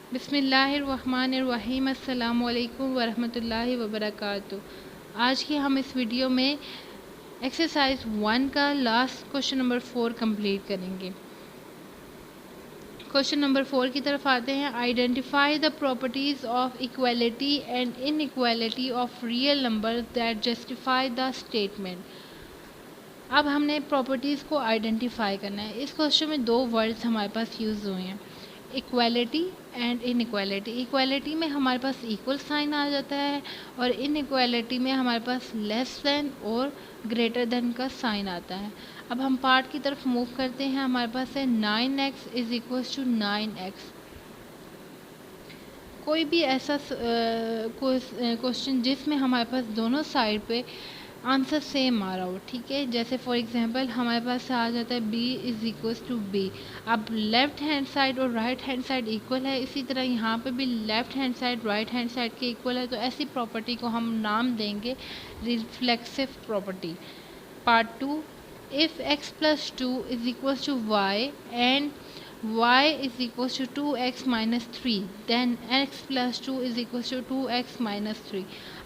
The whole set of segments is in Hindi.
बिस्मिल्लाहिर्रहमानिर्रहीम। अस्सलामु अलैकुम वरहमतुल्लाहि वबरकातुह। आज की हम इस वीडियो में एक्सरसाइज 1 का लास्ट क्वेश्चन नंबर 4 कंप्लीट करेंगे। क्वेश्चन नंबर 4 की तरफ आते हैं। Identify the properties of equality and inequality of real number that justify the statement. अब हमने प्रॉपर्टीज़ को आइडेंटिफाई करना है। इस क्वेश्चन में दो वर्ड्स हमारे पास यूज़ हुए हैं, इक्वालिटी एंड इनइक्वालिटी। इक्वालिटी में हमारे पास इक्वल साइन आ जाता है और इनइक्वालिटी में हमारे पास लेस देन और ग्रेटर देन का साइन आता है। अब हम पार्ट की तरफ मूव करते हैं। हमारे पास है 9x is equal to 9x। कोई भी ऐसा क्वेश्चन जिसमें हमारे पास दोनों साइड पे आंसर सेम आ रहा हो, ठीक है। जैसे फॉर एग्जांपल हमारे पास आ जाता है b is equal to b. अब लेफ़्ट हैंड साइड और राइट हैंड साइड इक्वल है, इसी तरह यहाँ पे भी left hand side right hand side के इक्वल है, तो ऐसी प्रॉपर्टी को हम नाम देंगे reflexive property. Part 2, if x plus 2 is equal to y and y is equal to 2x minus 3 then x plus 2 is equal to 2x minus 3।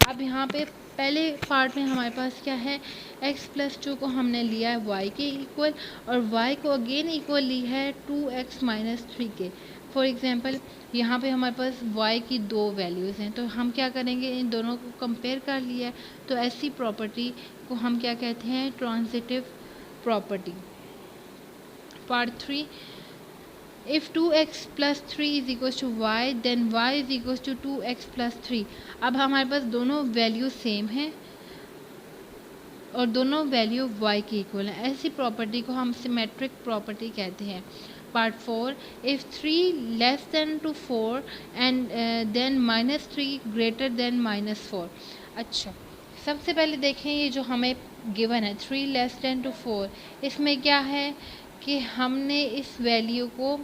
अब यहाँ पे पहले पार्ट में हमारे पास क्या है, x प्लस 2 को हमने लिया है y के इक्वल और y को अगेन इक्वल ली है 2x माइनस 3 के। फॉर एग्जांपल यहाँ पे हमारे पास y की दो वैल्यूज़ हैं, तो हम क्या करेंगे, इन दोनों को कंपेयर कर लिया है, तो ऐसी प्रॉपर्टी को हम क्या कहते हैं, transitive property. Part 3, if 2x plus 3 is equals to y then y is equals to 2x plus 3। अब हमारे पास दोनों वैल्यू सेम हैं और दोनों वैल्यू y की इक्वल है, ऐसी प्रॉपर्टी को हम सिमेट्रिक प्रॉपर्टी कहते हैं। Part 4, if 3 less than to 4 and then minus 3 greater than minus 4। अच्छा, सबसे पहले देखें ये जो हमें गिवन है 3 लेस देन टू 4, इसमें क्या है कि हमने इस वैल्यू को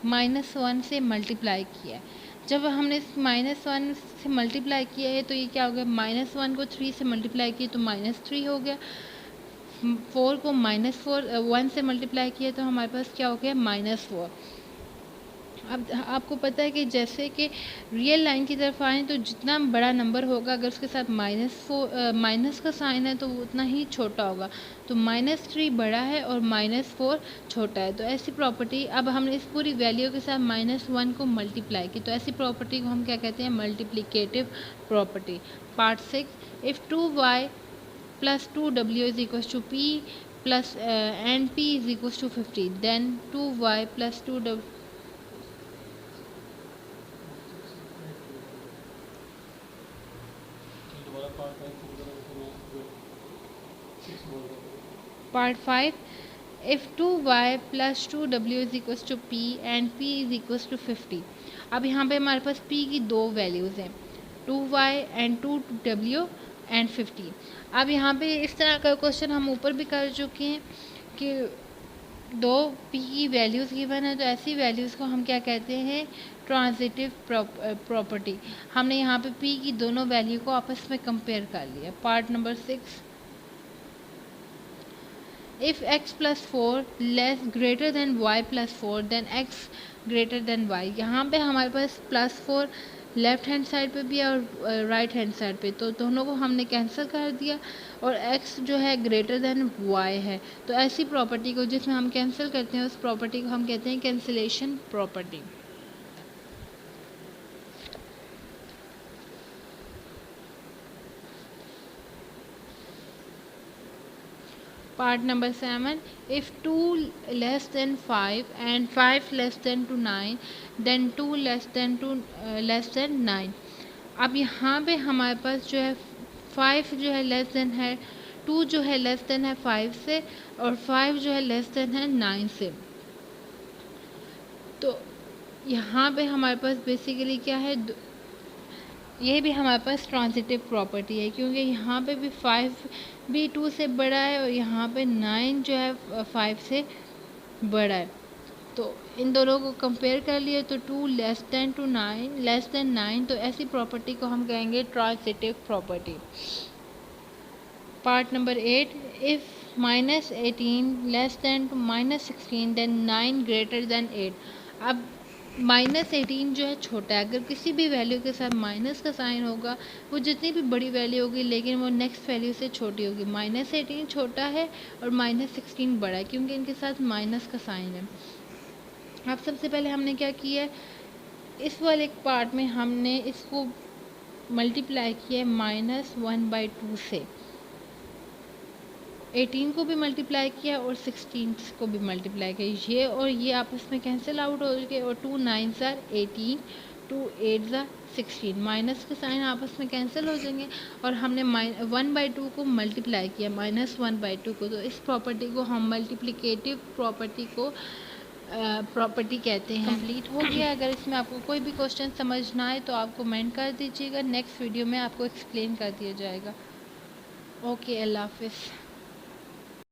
-1 से मल्टीप्लाई किया है। जब हमने इस -1 से मल्टीप्लाई किया है तो ये क्या हो गया, -1 को 3 से मल्टीप्लाई किया तो -3 हो गया, 4 को -1 से मल्टीप्लाई किया तो हमारे पास क्या हो गया, -4। अब आपको पता है कि जैसे कि रियल लाइन की तरफ आए तो जितना बड़ा नंबर होगा अगर उसके साथ माइनस का साइन है तो वो उतना ही छोटा होगा, तो -3 बड़ा है और -4 छोटा है। तो ऐसी प्रॉपर्टी, अब हमने इस पूरी वैल्यू के साथ -1 को मल्टीप्लाई की, तो ऐसी प्रॉपर्टी को हम क्या कहते हैं, multiplicative property. Part 6, if 2y plus 2w is equal to p plus and p is equal to 50 then 2y plus 2w। Part 5, if 2y plus 2w is equal to p and p is equal to 50। अब यहाँ पे हमारे पास p की दो वैल्यूज़ हैं, 2y एंड 2w एंड 50। अब यहाँ पे इस तरह का क्वेश्चन हम ऊपर भी कर चुके हैं कि दो p की वैल्यूज़ गिवन है, तो ऐसी वैल्यूज़ को हम क्या कहते हैं, ट्रांजिटिव प्रॉपर्टी। हमने यहाँ पे p की दोनों वैल्यू को आपस में कंपेयर कर लिया। Part number 6, if x plus 4 less greater than y plus 4 then x greater than y। यहाँ पे हमारे पास +4 लेफ़्ट हैंड साइड पे भी और राइट हैंड साइड पे, तो दोनों को हमने कैंसिल कर दिया और x जो है ग्रेटर देन y है, तो ऐसी प्रॉपर्टी को जिसमें हम कैंसिल करते हैं उस प्रॉपर्टी को हम कहते हैं cancellation property. Part number 7, if 2 less than 5 and 5 less than to 9 then 2 less than 9। अब यहाँ पे हमारे पास जो है 5 जो है लेस देन है, 2 जो है लेस देन है 5 से और 5 जो है लेस देन है 9 से। तो यहाँ पे हमारे पास बेसिकली क्या है, ये भी हमारे पास ट्रांजिटिव प्रॉपर्टी है, क्योंकि यहाँ पे भी 5 भी 2 से बड़ा है और यहाँ पे 9 जो है 5 से बड़ा है, तो इन दोनों को कंपेयर कर लिए तो 2 लेस देन 9, तो ऐसी प्रॉपर्टी को हम कहेंगे transitive property. Part number 8, if -18 less than to -16 then 9 greater than 8। अब -18 जो है छोटा है, अगर किसी भी वैल्यू के साथ माइनस का साइन होगा वो जितनी भी बड़ी वैल्यू होगी लेकिन वो नेक्स्ट वैल्यू से छोटी होगी। -18 छोटा है और -16 बड़ा है क्योंकि इनके साथ माइनस का साइन है। अब सबसे पहले हमने क्या किया है, इस वाले पार्ट में हमने इसको मल्टीप्लाई किया है -1/2 से, 18 को भी मल्टीप्लाई किया और 16 को भी मल्टीप्लाई किया। ये और ये आपस में कैंसिल आउट हो गए और 2 9s are 18, 2 8s are 16, minus के साइन आपस में कैंसिल हो जाएंगे और हमने 1/2 को मल्टीप्लाई किया -1/2 को, तो इस प्रॉपर्टी को हम मल्टीप्लिकेटिव प्रॉपर्टी को प्रॉपर्टी कहते हैं। कंप्लीट हो गया। अगर इसमें आपको कोई भी क्वेश्चन समझ ना आए तो आप कमेंट कर दीजिएगा, नेक्स्ट वीडियो में आपको एक्सप्लेन कर दिया जाएगा। ओके, अल्लाह हाफिज़।